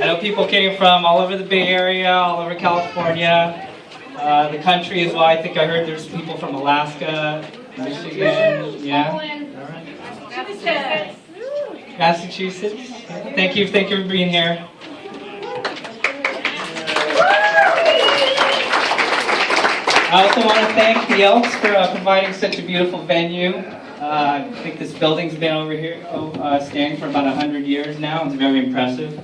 I know people came from all over the Bay Area, all over California, the country as well. I think I heard there's people from Alaska, Michigan, yeah. All right. Massachusetts. Thank you for being here. I also want to thank the Elks for providing such a beautiful venue. I think this building's been over here standing for about 100 years now. It's very impressive.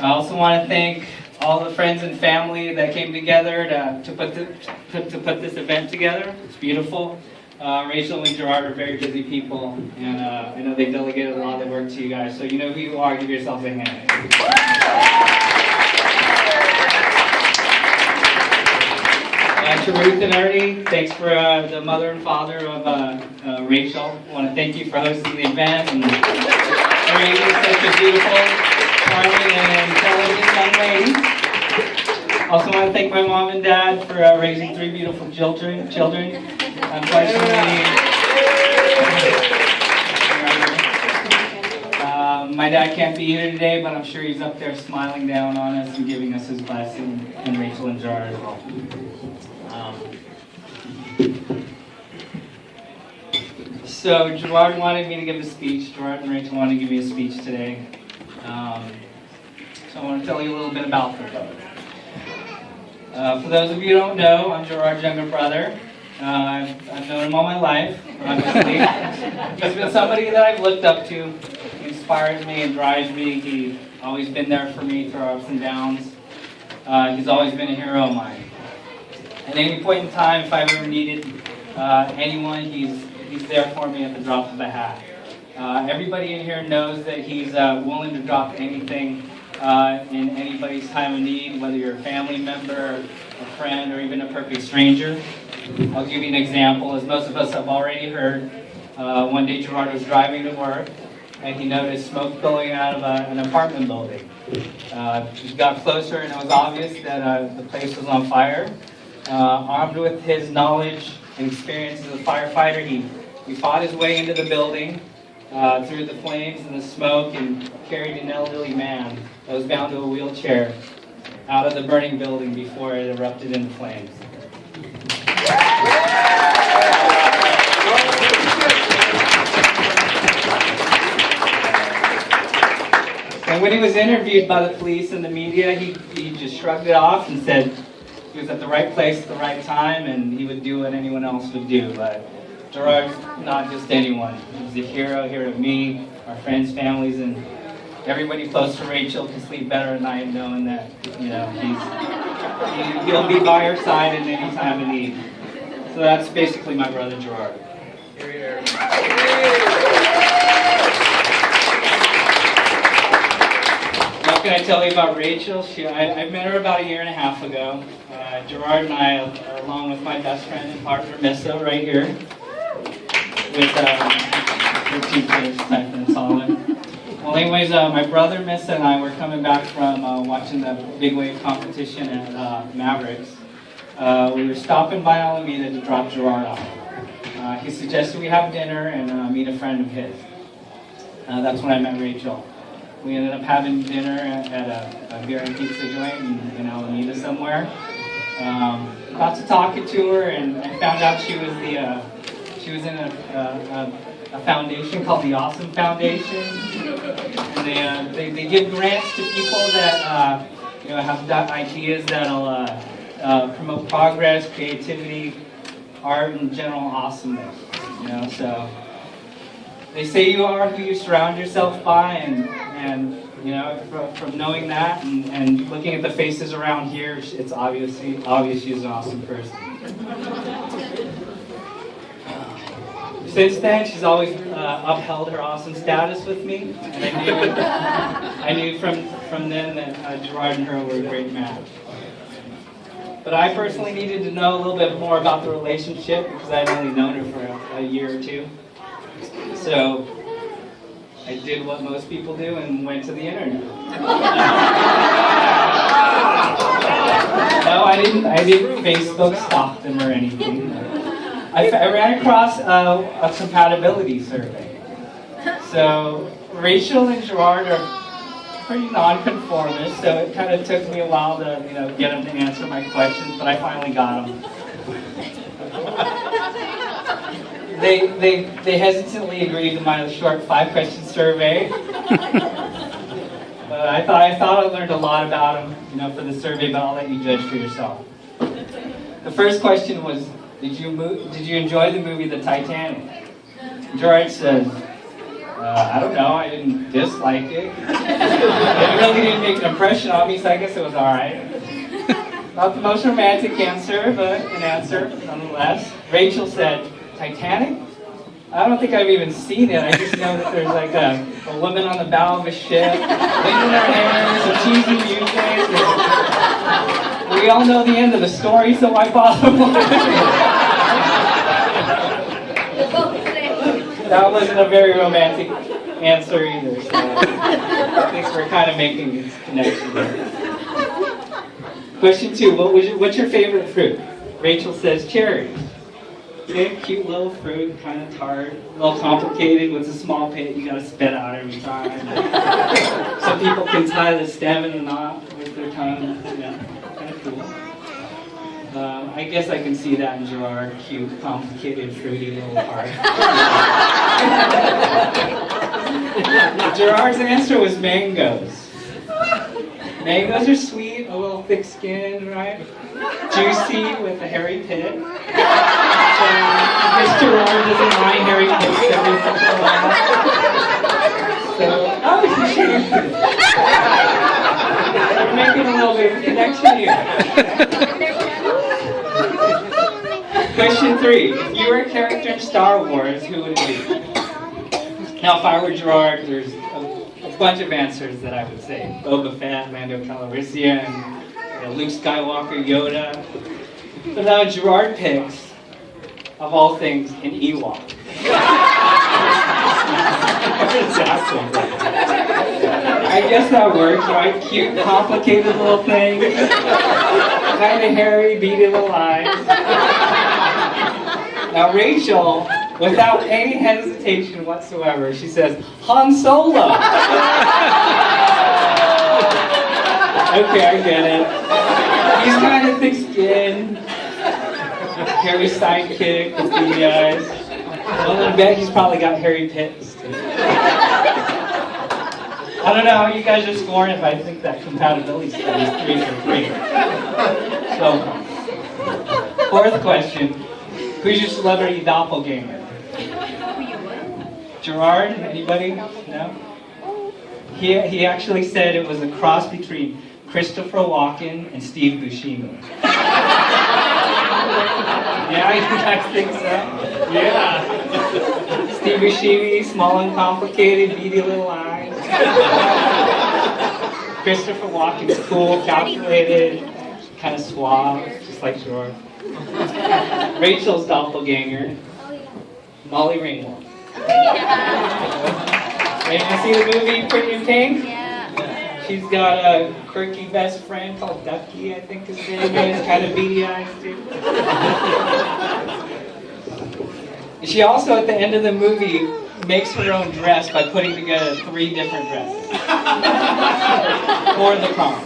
I also want to thank all the friends and family that came together to put this event together. It's beautiful. Rachel and Gerard are very busy people, and I know they delegated a lot of their work to you guys. So you know who you are. Give yourselves a hand. And to Ruth and Ernie, thanks for the mother and father of Rachel. I want to thank you for hosting the event and raising such a beautiful, charming, and intelligent young lady. Also want to thank my mom and dad for raising 3 beautiful children. Unfortunately, my dad can't be here today, but I'm sure he's up there smiling down on us and giving us his blessing, and Rachel and Gerard as well. So Gerard wanted me to give a speech. Gerard and Rachel wanted to give me a speech today. So I want to tell you a little bit about them both. For those of you who don't know, I'm Gerard's younger brother. I've known him all my life, obviously. He's been somebody that I've looked up to. He inspires me and drives me. He's always been there for me through ups and downs. He's always been a hero of mine. At any point in time, if I ever needed anyone, he's there for me at the drop of a hat. Everybody in here knows that he's willing to drop anything in anybody's time of need, whether you're a family member, a friend, or even a perfect stranger. I'll give you an example. As most of us have already heard, one day Gerard was driving to work and he noticed smoke billowing out of an apartment building. He got closer and it was obvious that the place was on fire. Armed with his knowledge and experience as a firefighter, he fought his way into the building through the flames and the smoke and carried an elderly man that was bound to a wheelchair out of the burning building before it erupted into flames. And when he was interviewed by the police and the media, he just shrugged it off and said he was at the right place at the right time and he would do what anyone else would do. But Gerard's not just anyone. He's a hero of me, our friends, families, and everybody close to Rachel can sleep better at night knowing that, you know, he'll be by our side in any time of need. So that's basically my brother Gerard. Here. What can I tell you about Rachel? I met her about 1.5 years ago. Gerard and I, along with my best friend and partner, Missa, right here, with the teachers, Stephen and Solomon. Well, anyways, my brother, Missa, and I were coming back from watching the big wave competition at Mavericks. We were stopping by Alameda to drop Gerard off. He suggested we have dinner and meet a friend of his. That's when I met Rachel. We ended up having dinner at a beer and pizza joint in Alameda somewhere. Got to talking to her, and I found out she was in a foundation called the Awesome Foundation, and they give grants to people that have ideas that'll promote progress, creativity, art, and general awesomeness. So they say you are who you surround yourself by, and from knowing that and looking at the faces around here, it's obvious she's an awesome person. Since then, she's always upheld her awesome status with me, and I knew from then that Gerard and her were a great match. But I personally needed to know a little bit more about the relationship because I'd only known her for a year or two. So I did what most people do and went to the internet. No, I didn't Facebook stalk them or anything. I ran across a compatibility survey. So Rachel and Gerard are pretty nonconformist, so it kind of took me a while to, get him to answer my questions, but I finally got him. They hesitantly agreed to my short 5-question survey. But I thought I learned a lot about him, for the survey, but I'll let you judge for yourself. The first question was, did you enjoy the movie The Titanic? Gerard says, I don't know, I didn't dislike it. It really didn't make an impression on me, so I guess it was alright. Not the most romantic answer, but an answer nonetheless. Rachel said, Titanic? I don't think I've even seen it. I just know that there's like a woman on the bow of a ship, wind in her hair, some cheesy music. We all know the end of the story, so why bother? That wasn't a very romantic answer either, so I think we're kind of making this connection there. Question 2, what's your favorite fruit? Rachel says cherries. Okay, cute little fruit, kind of tart, a little complicated with a small pit you gotta spit out every time. Some people can tie the stem in a knot with their tongue, kind of cool. I guess I can see that in Gerard, cute, complicated, fruity little heart. Gerard's answer was mangoes. Mangoes are sweet, a little thick-skinned, right? Juicy with a hairy pit. Because Gerard doesn't mind hairy pits every once in a while. So, he's ashamed of it. We're making a little bit of a connection here. Question 3. If you were a character in Star Wars, who would it be? Now, if I were Gerard, there's a bunch of answers that I would say. Boba Fett, Lando Calrissian, Luke Skywalker, Yoda. But now Gerard picks, of all things, an Ewok. I guess that works, right? Cute, complicated little thing. Kind of hairy, beady little eyes. Now Rachel, without any hesitation whatsoever, she says, Han Solo! Okay, I get it. He's kind of thick-skinned, hairy sidekick with beady eyes. Well, I bet he's probably got hairy pits. I don't know how you guys are scoring if I think that compatibility study is 3 for 3. So, 4th question. Who's your celebrity doppelganger? Gerard? Anybody? No? He actually said it was a cross between Christopher Walken and Steve Buscemi. Yeah, you guys think so? Yeah. Steve Buscemi, small and complicated, beady little eyes. Christopher Walken's cool, calculated, kind of suave, just like Gerard. Rachel's doppelganger, Molly Ringwald. Ready to see the movie Pretty in Pink? Yeah. She's got a quirky best friend called Ducky, I think his name is, kind of beady eyes too. She also, at the end of the movie, makes her own dress by putting together 3 different dresses for the prom.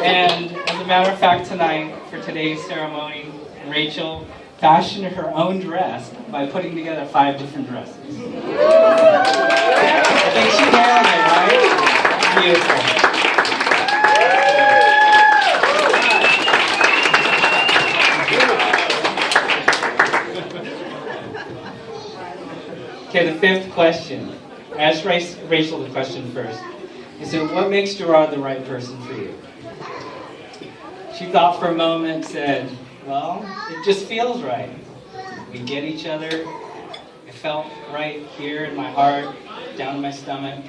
And as a matter of fact, tonight, for today's ceremony, Rachel fashioned her own dress by putting together 5 different dresses. I think she nailed it, right? Beautiful. Okay, the 5th question. I asked Rachel the question first. He said, what makes Gerard the right person for you? She thought for a moment and said, well, it just feels right. We get each other. It felt right here in my heart, down in my stomach.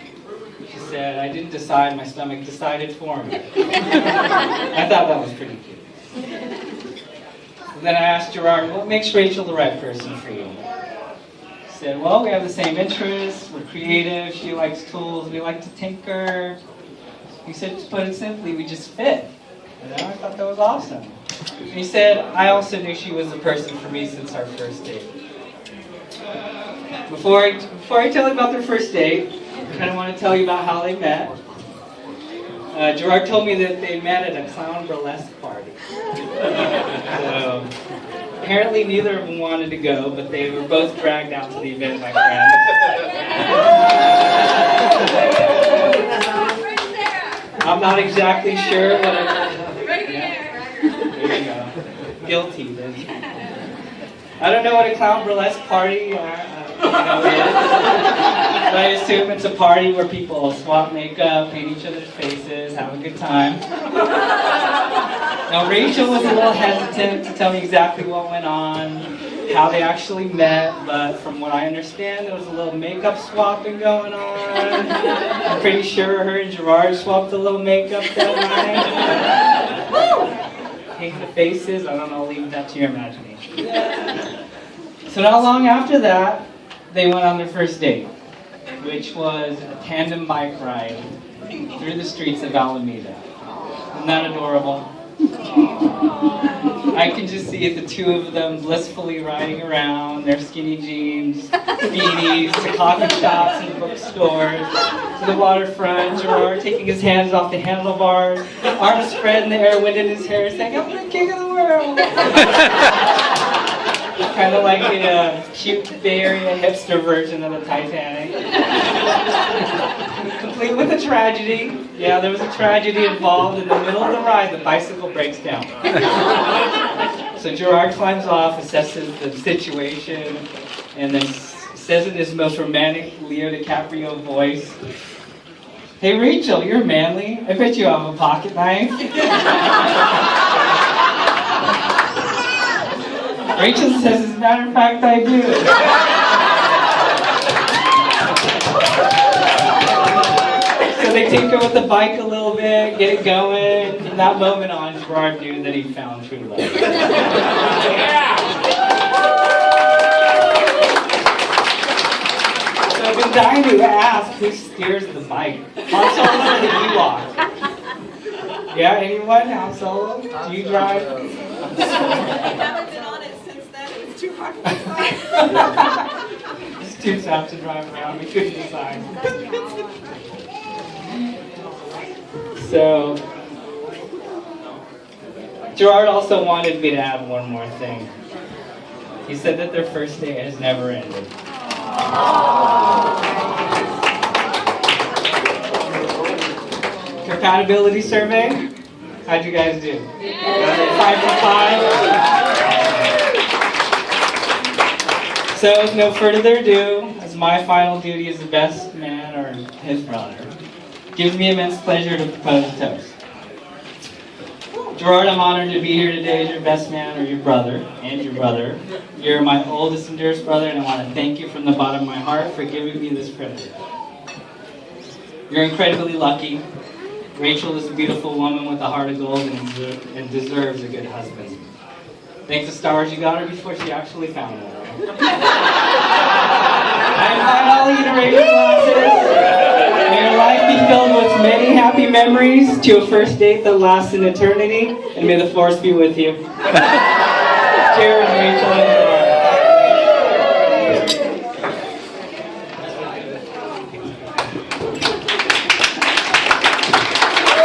She said, I didn't decide, my stomach decided for me. I thought that was pretty cute. And then I asked Gerard, what makes Rachel the right person for you? He said, well, we have the same interests, we're creative, she likes tools, we like to tinker. He said, to put it simply, we just fit. I thought that was awesome. And he said, I also knew she was the person for me since our first date. Before I tell you about their first date, I kind of want to tell you about how they met. Gerard told me that they met at a clown burlesque party. So, apparently neither of them wanted to go, but they were both dragged out to the event by friends. I'm not exactly sure what there you go. Guilty then. I don't know what a clown burlesque party is, but I assume it's a party where people swap makeup, paint each other's faces, have a good time. Now Rachel was a little hesitant to tell me exactly what went on, how they actually met, but from what I understand, there was a little makeup swapping going on. I'm pretty sure her and Gerard swapped a little makeup that night. Paint the faces, I don't know, I'll leave that to your imagination. So not long after that, they went on their first date, which was a tandem bike ride through the streets of Alameda. Isn't that adorable? I can just see the two of them blissfully riding around, their skinny jeans, beanies, to coffee shops and bookstores, to the waterfront, Gerard taking his hands off the handlebars, arms spread in the air, wind in his hair, saying, "I'm the king of the world!" Kind of like a cute Bay Area hipster version of the Titanic. Complete with a tragedy. Yeah, there was a tragedy involved. In the middle of the ride, the bicycle breaks down. So Gerard climbs off, assesses the situation, and then says in his most romantic Leo DiCaprio voice, "Hey Rachel, you're manly. I bet you have a pocket knife." Rachel says, "As a matter of fact, I do." So they tinker with the bike a little bit, get it going. From that moment on, Gerard knew that he found true love. So I've been dying to ask who steers the bike. Han Solo or the Ewok? Yeah, anyone? Han Solo? Do you drive? I haven't been on it since then. It's too hard to decide. It's too tough to drive around. We couldn't decide. So, Gerard also wanted me to add one more thing. He said that their first date has never ended. Compatibility survey? How'd you guys do? 5 for 5? So, with no further ado, as my final duty as the best man, or his brother, it gives me immense pleasure to propose a toast. Gerard, I'm honored to be here today as your best man, or your brother, and your brother. You're my oldest and dearest brother, and I want to thank you from the bottom of my heart for giving me this privilege. You're incredibly lucky. Rachel is a beautiful woman with a heart of gold and deserves a good husband. Thank the stars you got her before she actually found one. I invite all of you to raise your glasses. May your life be filled with many happy memories to a first date that lasts an eternity, and may the force be with you. Cheers, Rachel and Gerard.